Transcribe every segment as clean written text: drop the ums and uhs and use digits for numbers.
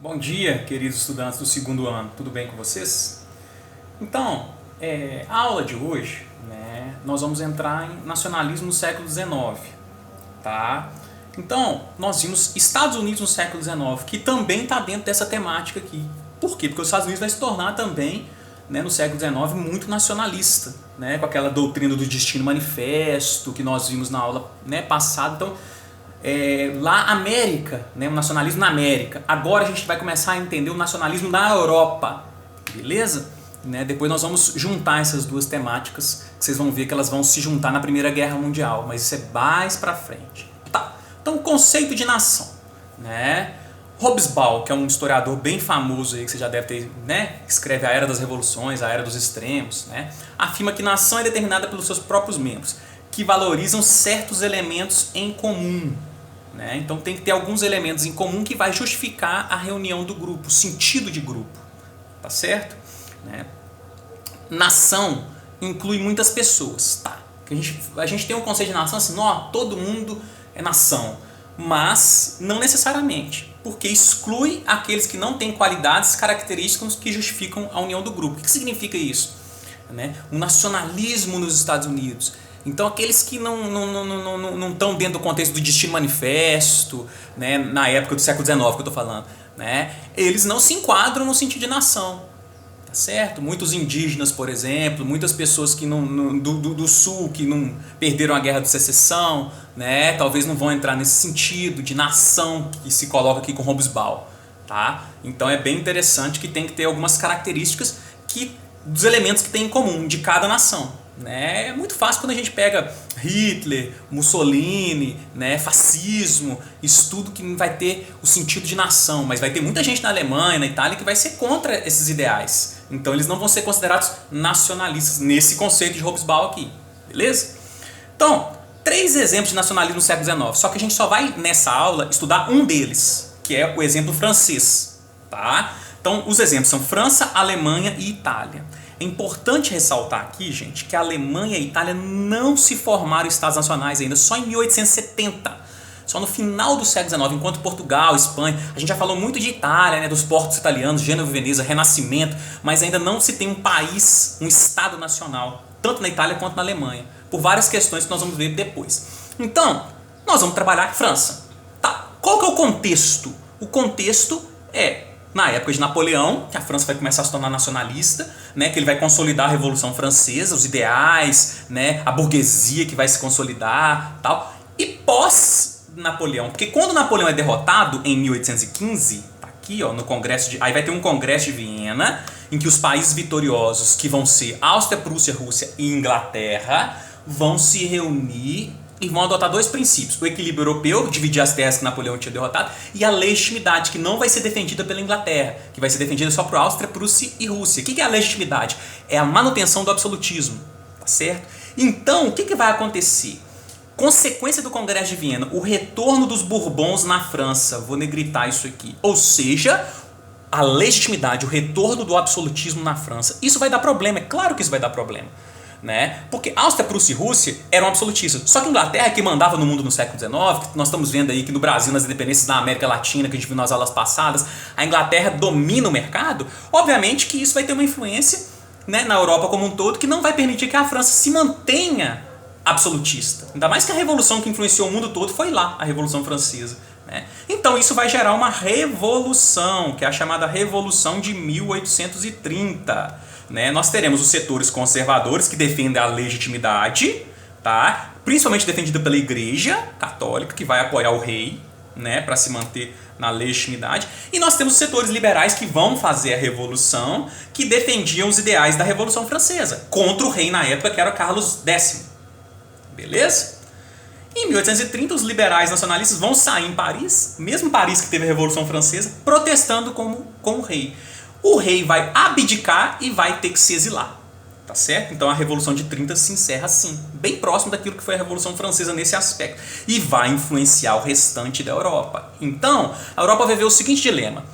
Bom dia, queridos estudantes do segundo ano, tudo bem com vocês? Então, a aula de hoje, nós vamos entrar em nacionalismo no século XIX, tá? Então, nós vimos Estados Unidos no século XIX, que também está dentro dessa temática aqui. Por quê? Porque os Estados Unidos vai se tornar também, no século XIX, muito nacionalista, com aquela doutrina do destino manifesto que nós vimos na aula passada. Então, lá América, o nacionalismo na América. Agora a gente vai começar a entender o nacionalismo na Europa, beleza? Depois nós vamos juntar essas duas temáticas, que vocês vão ver que elas vão se juntar na Primeira Guerra Mundial, mas isso é mais pra frente. Tá. Então, o conceito de nação, Hobsbawm, que é um historiador bem famoso aí, que você já deve ter, escreve a Era das Revoluções, a Era dos Extremos, afirma que nação é determinada pelos seus próprios membros, que valorizam certos elementos em comum. Então tem que ter alguns elementos em comum que vai justificar a reunião do grupo, o sentido de grupo, tá certo? Nação inclui muitas pessoas, tá? A gente tem um conceito de nação assim, todo mundo é nação, mas não necessariamente, porque exclui aqueles que não têm qualidades, características que justificam a união do grupo. O que significa isso? O nacionalismo nos Estados Unidos. Então, aqueles que não estão dentro do contexto do destino manifesto, na época do século XIX que eu estou falando, eles não se enquadram no sentido de nação, tá certo? Muitos indígenas, por exemplo, muitas pessoas que do Sul que não perderam a Guerra de Secessão, talvez não vão entrar nesse sentido de nação que se coloca aqui com Hobsbawm, tá? Então, é bem interessante que tem que ter algumas características dos elementos que tem em comum de cada nação. É muito fácil quando a gente pega Hitler, Mussolini, fascismo, isso tudo que vai ter o sentido de nação, mas vai ter muita gente na Alemanha, na Itália, que vai ser contra esses ideais. Então eles não vão ser considerados nacionalistas nesse conceito de Hobsbawm aqui, beleza? Então, 3 exemplos de nacionalismo no século XIX, só que a gente só vai nessa aula estudar um deles, que é o exemplo francês, tá? Então os exemplos são França, Alemanha e Itália. É importante ressaltar aqui, gente, que a Alemanha e a Itália não se formaram estados nacionais ainda, só em 1870. Só no final do século XIX, enquanto Portugal, Espanha, a gente já falou muito de Itália, dos portos italianos, Gênova e Veneza, Renascimento, mas ainda não se tem um país, um estado nacional, tanto na Itália quanto na Alemanha, por várias questões que nós vamos ver depois. Então, nós vamos trabalhar França. Tá, qual que é o contexto? O contexto é na época de Napoleão, que a França vai começar a se tornar nacionalista, que ele vai consolidar a Revolução Francesa, os ideais, a burguesia que vai se consolidar, tal. E pós-Napoleão, porque quando Napoleão é derrotado em 1815, tá aqui, no Congresso aí vai ter um Congresso de Viena, em que os países vitoriosos, que vão ser Áustria, Prússia, Rússia e Inglaterra, vão se reunir e vão adotar 2 princípios: o equilíbrio europeu, dividir as terras que Napoleão tinha derrotado, e a legitimidade, que não vai ser defendida pela Inglaterra, que vai ser defendida só por Áustria, Prússia e Rússia. O que é a legitimidade? É a manutenção do absolutismo, tá certo? Então, o que vai acontecer? Consequência do Congresso de Viena, o retorno dos Bourbons na França, vou negritar isso aqui, ou seja, a legitimidade, o retorno do absolutismo na França. Isso vai dar problema, é claro que isso vai dar problema. Porque Áustria, Prússia e Rússia eram absolutistas. Só que a Inglaterra, que mandava no mundo no século XIX, que nós estamos vendo aí que no Brasil, nas independências da América Latina, que a gente viu nas aulas passadas, a Inglaterra domina o mercado. Obviamente que isso vai ter uma influência, na Europa como um todo, que não vai permitir que a França se mantenha absolutista. Ainda mais que a revolução que influenciou o mundo todo foi lá, a Revolução Francesa. Então isso vai gerar uma revolução, que é a chamada Revolução de 1830. Nós teremos os setores conservadores que defendem a legitimidade, tá? Principalmente defendida pela Igreja Católica, que vai apoiar o rei, para se manter na legitimidade. E nós temos os setores liberais que vão fazer a revolução, que defendiam os ideais da Revolução Francesa, contra o rei na época, que era Carlos X. Beleza? Em 1830, os liberais nacionalistas vão sair em Paris, mesmo Paris que teve a Revolução Francesa, protestando com o rei. O rei vai abdicar e vai ter que se exilar, tá certo? Então a Revolução de 30 se encerra assim, bem próximo daquilo que foi a Revolução Francesa nesse aspecto, e vai influenciar o restante da Europa. Então, a Europa vai ver o seguinte dilema: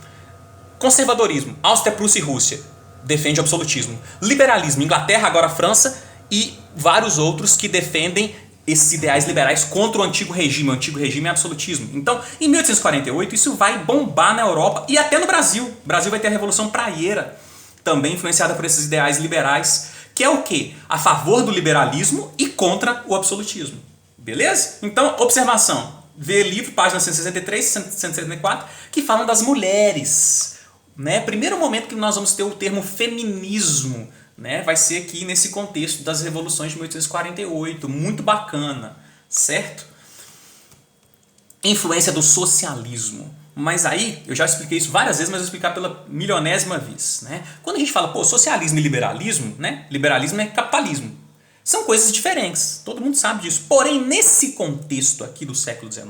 conservadorismo, Áustria, Prússia e Rússia, defende o absolutismo. Liberalismo, Inglaterra, agora França, e vários outros que defendem esses ideais liberais contra o antigo regime é absolutismo. Então, em 1848, isso vai bombar na Europa e até no Brasil. O Brasil vai ter a Revolução Praieira, também influenciada por esses ideais liberais, que é o quê? A favor do liberalismo e contra o absolutismo. Beleza? Então, observação. Vê livro, página 163 e 164, que falam das mulheres. Né? Primeiro momento que nós vamos ter o termo feminismo, né? Vai ser aqui nesse contexto das revoluções de 1848. Muito bacana, certo? Influência do socialismo. Mas aí, eu já expliquei isso várias vezes, mas eu vou explicar pela milionésima vez. Né? Quando a gente fala, socialismo e liberalismo, né? Liberalismo é capitalismo. São coisas diferentes, todo mundo sabe disso. Porém, nesse contexto aqui do século XIX,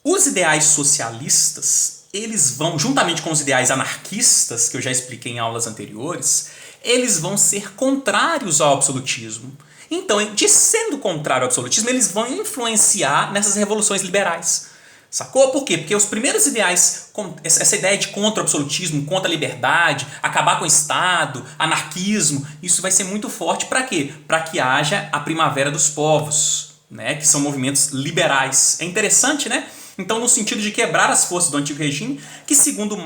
os ideais socialistas, eles vão, juntamente com os ideais anarquistas, que eu já expliquei em aulas anteriores, eles vão ser contrários ao absolutismo. Então, de sendo contrário ao absolutismo, eles vão influenciar nessas revoluções liberais. Sacou? Por quê? Porque os primeiros ideais, essa ideia de contra o absolutismo, contra a liberdade, acabar com o Estado, anarquismo, isso vai ser muito forte para quê? Para que haja a primavera dos povos, né? Que são movimentos liberais. É interessante, né? Então, no sentido de quebrar as forças do antigo regime, que segundo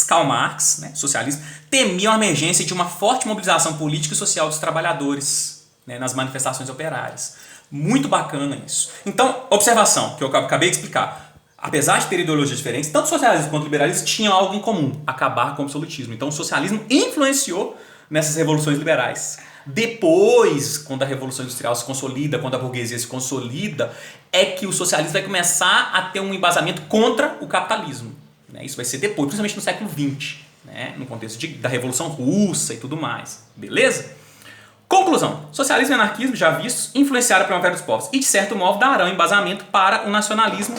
Karl Marx, né, socialismo, temiam a emergência de uma forte mobilização política e social dos trabalhadores, né, nas manifestações operárias. Muito bacana isso. Então, observação, que eu acabei de explicar. Apesar de ter ideologias diferentes, tanto o socialismo quanto o liberalismo tinham algo em comum, acabar com o absolutismo. Então o socialismo influenciou nessas revoluções liberais. Depois, quando a Revolução Industrial se consolida, quando a burguesia se consolida, é que o socialismo vai começar a ter um embasamento contra o capitalismo. Isso vai ser depois, principalmente no século XX, né? No contexto da Revolução Russa e tudo mais. Beleza? Conclusão. Socialismo e anarquismo, já vistos, influenciaram a primavera dos povos e, de certo modo, darão embasamento para o nacionalismo.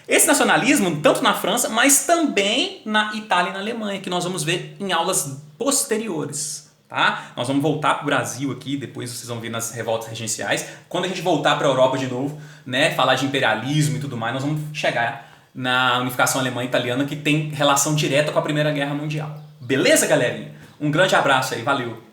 Esse nacionalismo, tanto na França, mas também na Itália e na Alemanha, que nós vamos ver em aulas posteriores. Tá? Nós vamos voltar para o Brasil aqui, depois vocês vão ver nas revoltas regenciais. Quando a gente voltar para a Europa de novo, né, falar de imperialismo e tudo mais, nós vamos chegar na unificação alemã e italiana, que tem relação direta com a Primeira Guerra Mundial. Beleza, galerinha? Um grande abraço aí, valeu!